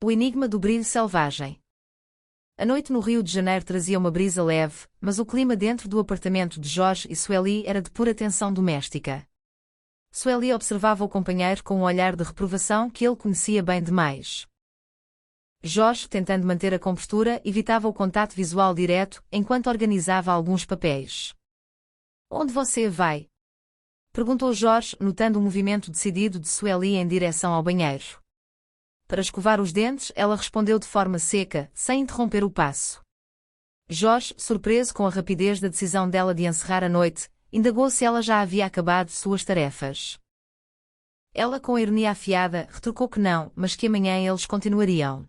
O enigma do brilho selvagem. A noite no Rio de Janeiro trazia uma brisa leve, mas o clima dentro do apartamento de Jorge e Sueli era de pura tensão doméstica. Sueli observava o companheiro com um olhar de reprovação que ele conhecia bem demais. Jorge, tentando manter a compostura, evitava o contato visual direto enquanto organizava alguns papéis. "Onde você vai?" perguntou Jorge, notando o movimento decidido de Sueli em direção ao banheiro. Para escovar os dentes, ela respondeu de forma seca, sem interromper o passo. Jorge, surpreso com a rapidez da decisão dela de encerrar a noite, indagou se ela já havia acabado suas tarefas. Ela, com a ironia afiada, retrucou que não, mas que amanhã eles continuariam.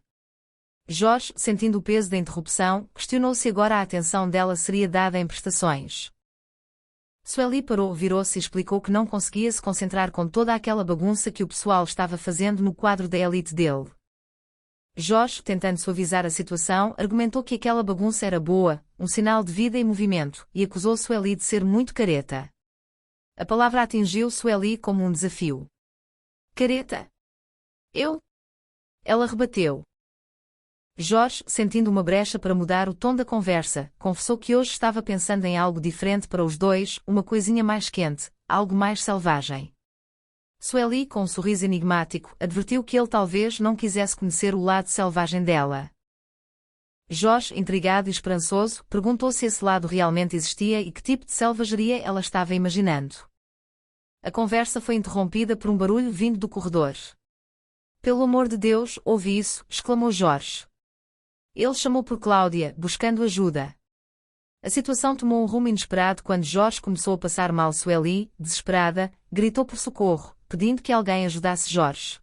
Jorge, sentindo o peso da interrupção, questionou se agora a atenção dela seria dada em prestações. Sueli parou, virou-se e explicou que não conseguia se concentrar com toda aquela bagunça que o pessoal estava fazendo no quadro da elite dele. Jorge, tentando suavizar a situação, argumentou que aquela bagunça era boa, um sinal de vida e movimento, e acusou Sueli de ser muito careta. A palavra atingiu Sueli como um desafio. "Careta? Eu?" Ela rebateu. Jorge, sentindo uma brecha para mudar o tom da conversa, confessou que hoje estava pensando em algo diferente para os dois, uma coisinha mais quente, algo mais selvagem. Sueli, com um sorriso enigmático, advertiu que ele talvez não quisesse conhecer o lado selvagem dela. Jorge, intrigado e esperançoso, perguntou se esse lado realmente existia e que tipo de selvageria ela estava imaginando. A conversa foi interrompida por um barulho vindo do corredor. "Pelo amor de Deus, ouve isso!" exclamou Jorge. Ele chamou por Cláudia, buscando ajuda. A situação tomou um rumo inesperado quando Jorge começou a passar mal. Sueli, desesperada, gritou por socorro, pedindo que alguém ajudasse Jorge.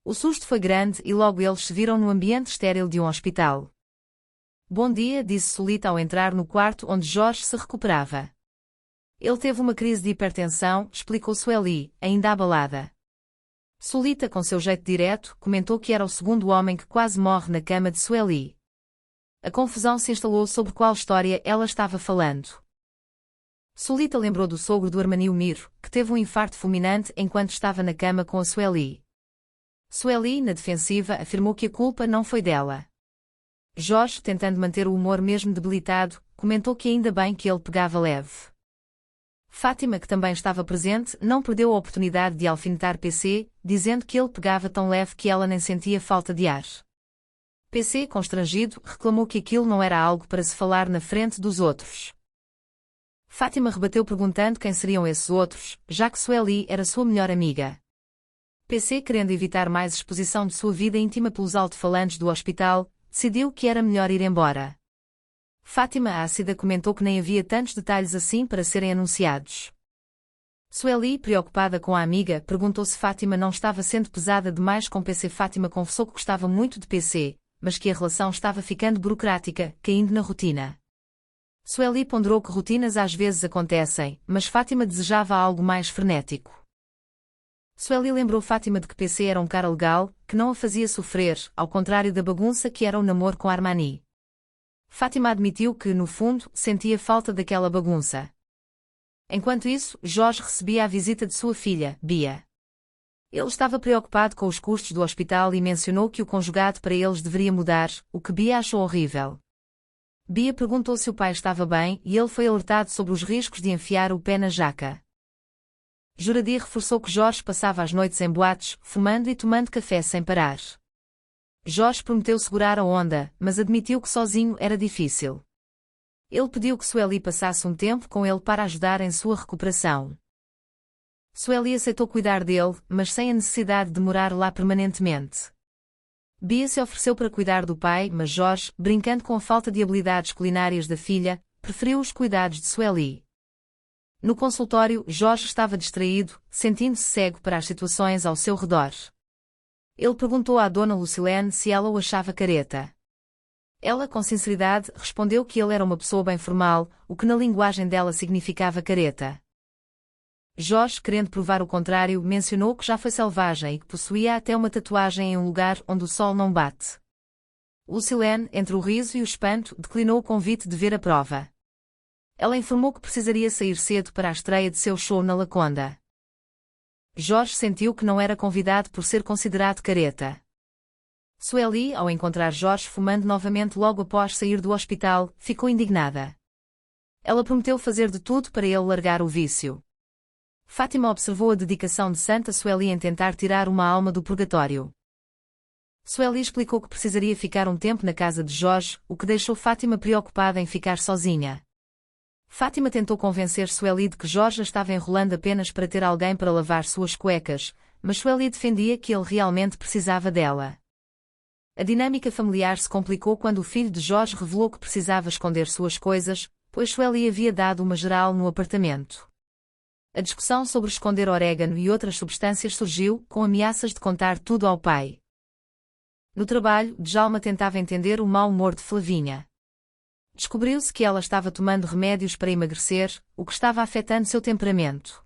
O susto foi grande e logo eles se viram no ambiente estéril de um hospital. "Bom dia", disse Solita ao entrar no quarto onde Jorge se recuperava. "Ele teve uma crise de hipertensão", explicou Sueli, ainda abalada. Solita, com seu jeito direto, comentou que era o segundo homem que quase morre na cama de Sueli. A confusão se instalou sobre qual história ela estava falando. Solita lembrou do sogro do Armanil Miro, que teve um infarto fulminante enquanto estava na cama com a Sueli. Sueli, na defensiva, afirmou que a culpa não foi dela. Jorge, tentando manter o humor mesmo debilitado, comentou que ainda bem que ele pegava leve. Fátima, que também estava presente, não perdeu a oportunidade de alfinetar PC, dizendo que ele pegava tão leve que ela nem sentia falta de ar. PC, constrangido, reclamou que aquilo não era algo para se falar na frente dos outros. Fátima rebateu perguntando quem seriam esses outros, já que Sueli era sua melhor amiga. PC, querendo evitar mais exposição de sua vida íntima pelos alto-falantes do hospital, decidiu que era melhor ir embora. Fátima ácida comentou que nem havia tantos detalhes assim para serem anunciados. Sueli, preocupada com a amiga, perguntou se Fátima não estava sendo pesada demais com PC. Fátima confessou que gostava muito de PC, mas que a relação estava ficando burocrática, caindo na rotina. Sueli ponderou que rotinas às vezes acontecem, mas Fátima desejava algo mais frenético. Sueli lembrou Fátima de que PC era um cara legal, que não a fazia sofrer, ao contrário da bagunça que era o namoro com Armani. Fátima admitiu que, no fundo, sentia falta daquela bagunça. Enquanto isso, Jorge recebia a visita de sua filha, Bia. Ele estava preocupado com os custos do hospital e mencionou que o conjugado para eles deveria mudar, o que Bia achou horrível. Bia perguntou se o pai estava bem e ele foi alertado sobre os riscos de enfiar o pé na jaca. Juradir reforçou que Jorge passava as noites em boates, fumando e tomando café sem parar. Jorge prometeu segurar a onda, mas admitiu que sozinho era difícil. Ele pediu que Sueli passasse um tempo com ele para ajudar em sua recuperação. Sueli aceitou cuidar dele, mas sem a necessidade de morar lá permanentemente. Bia se ofereceu para cuidar do pai, mas Jorge, brincando com a falta de habilidades culinárias da filha, preferiu os cuidados de Sueli. No consultório, Jorge estava distraído, sentindo-se cego para as situações ao seu redor. Ele perguntou à dona Lucilene se ela o achava careta. Ela, com sinceridade, respondeu que ele era uma pessoa bem formal, o que na linguagem dela significava careta. Jorge, querendo provar o contrário, mencionou que já foi selvagem e que possuía até uma tatuagem em um lugar onde o sol não bate. Lucilene, entre o riso e o espanto, declinou o convite de ver a prova. Ela informou que precisaria sair cedo para a estreia de seu show na Laconda. Jorge sentiu que não era convidado por ser considerado careta. Sueli, ao encontrar Jorge fumando novamente logo após sair do hospital, ficou indignada. Ela prometeu fazer de tudo para ele largar o vício. Fátima observou a dedicação de Santa Sueli em tentar tirar uma alma do purgatório. Sueli explicou que precisaria ficar um tempo na casa de Jorge, o que deixou Fátima preocupada em ficar sozinha. Fátima tentou convencer Sueli de que Jorge a estava enrolando apenas para ter alguém para lavar suas cuecas, mas Sueli defendia que ele realmente precisava dela. A dinâmica familiar se complicou quando o filho de Jorge revelou que precisava esconder suas coisas, pois Sueli havia dado uma geral no apartamento. A discussão sobre esconder orégano e outras substâncias surgiu, com ameaças de contar tudo ao pai. No trabalho, Djalma tentava entender o mau humor de Flavinha. Descobriu-se que ela estava tomando remédios para emagrecer, o que estava afetando seu temperamento.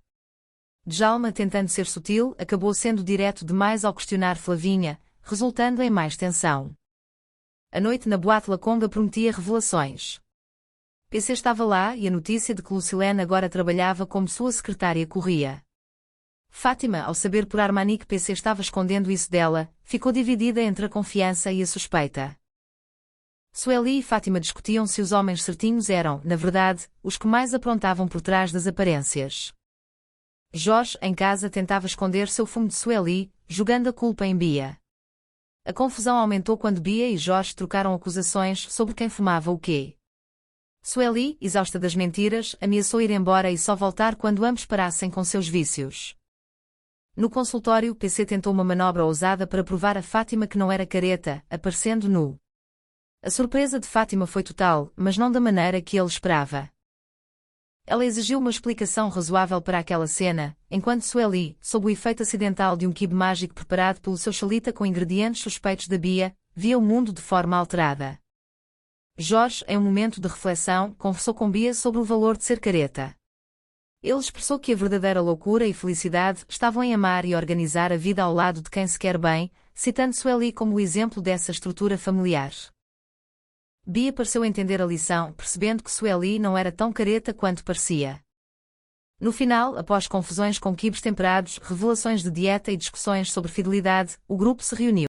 Djalma, tentando ser sutil, acabou sendo direto demais ao questionar Flavinha, resultando em mais tensão. A noite na boate La Conga prometia revelações. PC estava lá e a notícia de que Lucilene agora trabalhava como sua secretária corria. Fátima, ao saber por Armani que PC estava escondendo isso dela, ficou dividida entre a confiança e a suspeita. Sueli e Fátima discutiam se os homens certinhos eram, na verdade, os que mais aprontavam por trás das aparências. Jorge, em casa, tentava esconder seu fumo de Sueli, jogando a culpa em Bia. A confusão aumentou quando Bia e Jorge trocaram acusações sobre quem fumava o quê. Sueli, exausta das mentiras, ameaçou ir embora e só voltar quando ambos parassem com seus vícios. No consultório, PC tentou uma manobra ousada para provar a Fátima que não era careta, aparecendo nu. A surpresa de Fátima foi total, mas não da maneira que ele esperava. Ela exigiu uma explicação razoável para aquela cena, enquanto Sueli, sob o efeito acidental de um quibe mágico preparado pelo seu xalita com ingredientes suspeitos da Bia, via o mundo de forma alterada. Jorge, em um momento de reflexão, conversou com Bia sobre o valor de ser careta. Ele expressou que a verdadeira loucura e felicidade estavam em amar e organizar a vida ao lado de quem se quer bem, citando Sueli como o exemplo dessa estrutura familiar. Bia pareceu entender a lição, percebendo que Sueli não era tão careta quanto parecia. No final, após confusões com quibes temperados, revelações de dieta e discussões sobre fidelidade, o grupo se reuniu.